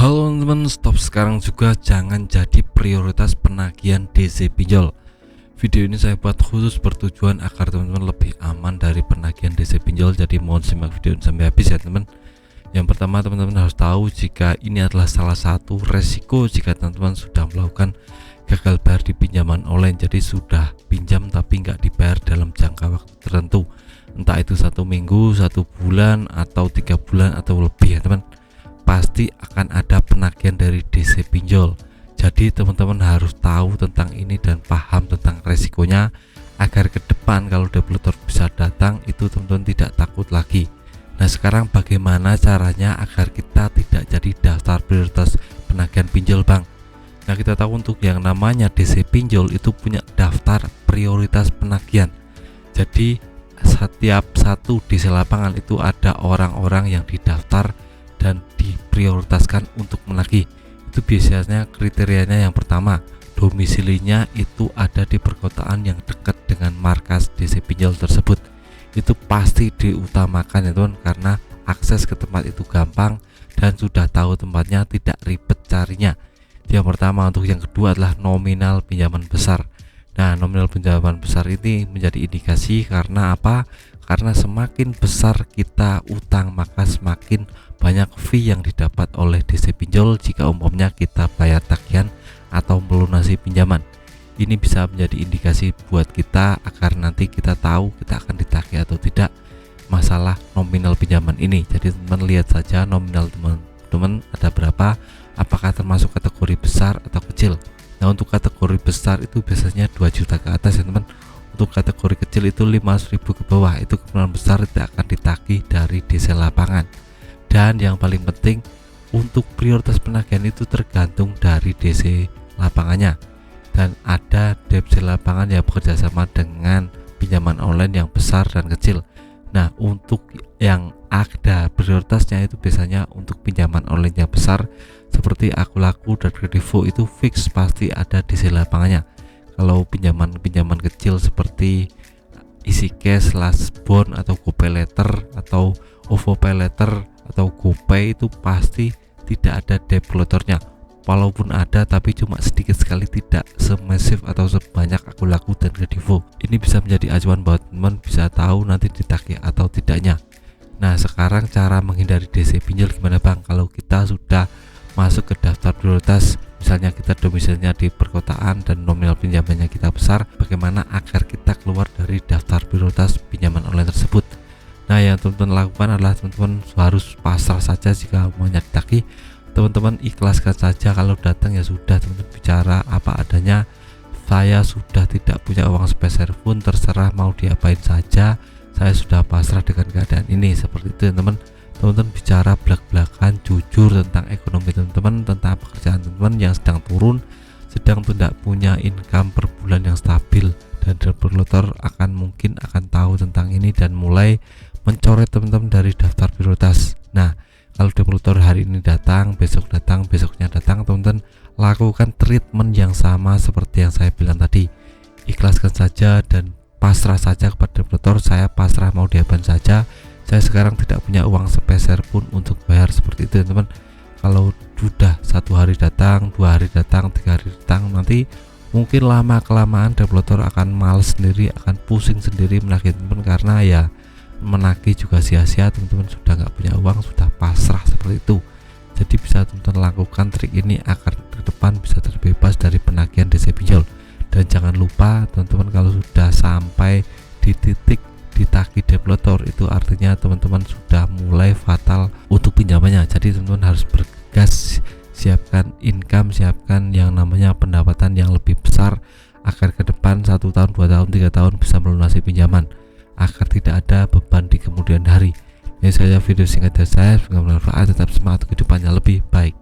Halo teman-teman, stop sekarang juga, jangan jadi prioritas penagihan DC pinjol. Video ini saya buat khusus bertujuan agar teman-teman lebih aman dari penagihan DC pinjol. Jadi mohon simak video ini sampai habis ya teman. Yang pertama, teman-teman harus tahu jika ini adalah salah satu resiko jika teman-teman sudah melakukan gagal bayar di pinjaman online. Jadi sudah pinjam tapi nggak dibayar dalam jangka waktu tertentu, entah itu 1 minggu, 1 bulan, atau 3 bulan atau lebih ya teman. Pasti akan ada penagihan dari DC pinjol. Jadi teman-teman harus tahu tentang ini dan paham tentang resikonya agar ke depan kalau developer bisa datang itu teman-teman tidak takut lagi. Nah, sekarang bagaimana caranya agar kita tidak jadi daftar prioritas penagihan pinjol, Bang? Nah, kita tahu untuk yang namanya DC pinjol itu punya daftar prioritas penagihan. Jadi setiap satu DC lapangan itu ada orang-orang yang didaftar dan diprioritaskan untuk menagih. Itu biasanya kriterianya yang pertama, domisilinya itu ada di perkotaan yang dekat dengan markas DC pinjol tersebut. Itu pasti diutamakan ya teman, karena akses ke tempat itu gampang dan sudah tahu tempatnya, tidak ribet carinya. Yang pertama. Untuk yang kedua adalah nominal pinjaman besar. Nah, nominal pinjaman besar ini menjadi indikasi karena apa? Karena semakin besar kita utang, maka semakin banyak fee yang didapat oleh DC pinjol jika umpamanya kita bayar tagihan atau melunasi pinjaman. Ini bisa menjadi indikasi buat kita agar nanti kita tahu kita akan ditagih atau tidak masalah nominal pinjaman ini. Jadi teman lihat saja nominal teman-teman ada berapa, apakah termasuk kategori besar atau kecil. Nah, untuk kategori besar itu biasanya 2 juta ke atas ya teman. Untuk kategori kecil itu 500.000 ke bawah, itu kemungkinan besar tidak akan ditagih dari DC lapangan. Dan yang paling penting, untuk prioritas penagihan itu tergantung dari DC lapangannya. Dan ada DC lapangan yang bekerja sama dengan pinjaman online yang besar dan kecil. Nah, untuk yang ada prioritasnya itu biasanya untuk pinjaman online yang besar seperti Akulaku dan Kredivo, itu fix pasti ada DC lapangannya. Kalau pinjaman kecil seperti EasyCash, Lastbond atau GoPay Later atau OVO Pay Later atau GoPay itu pasti tidak ada developernya. Walaupun ada tapi cuma sedikit sekali, tidak semasif atau sebanyak Akulaku dan Kredivo. Ini bisa menjadi acuan buat teman bisa tahu nanti ditagih atau tidaknya. Nah, sekarang cara menghindari DC pinjol gimana, Bang? Kalau kita sudah masuk ke daftar prioritas, misalnya kita domisilinya di perkotaan dan nominal pinjamannya kita besar, bagaimana agar kita keluar dari daftar prioritas pinjaman online tersebut? Nah, yang teman-teman lakukan adalah teman-teman harus pasrah saja jika maunya ditagih. Teman-teman ikhlaskan saja, kalau datang ya sudah, teman-teman bicara apa adanya, saya sudah tidak punya uang sepeser pun, terserah mau diapain saja, saya sudah pasrah dengan keadaan ini. Seperti itu teman-teman. Teman-teman bicara belak-belakan, jujur tentang ekonomi teman-teman, tentang pekerjaan teman-teman yang sedang turun, sedang tidak punya income per bulan yang stabil, dan developer akan tahu tentang ini dan mulai mencoret teman-teman dari daftar prioritas. Nah, kalau developer hari ini datang, besok datang, besoknya datang, teman-teman lakukan treatment yang sama seperti yang saya bilang tadi. Ikhlaskan saja dan pasrah saja kepada developer, saya pasrah mau diapain saja, saya sekarang tidak punya uang sepeser pun untuk bayar. Seperti itu teman-teman. Kalau sudah 1 hari datang, 2 hari datang, 3 hari datang, nanti mungkin lama kelamaan developer akan males sendiri, akan pusing sendiri menagih teman-teman, karena ya menagih juga sia-sia, teman-teman sudah nggak punya uang, sudah pasrah seperti itu. Jadi bisa teman-teman lakukan trik ini agar ke depan bisa terbebas dari penagihan DC pinjol. Dan jangan lupa teman-teman, kalau sudah sampai di titik ditagih developer itu artinya teman-teman sudah mulai fatal untuk pinjamannya. Jadi teman-teman harus bergegas, siapkan income, siapkan yang namanya pendapatan yang lebih besar agar ke depan 1 tahun, 2 tahun, 3 tahun bisa melunasi pinjaman, agar tidak ada beban di kemudian hari. Ini saja video singkat dari saya, semoga bermanfaat, tetap semangat, kehidupannya lebih baik.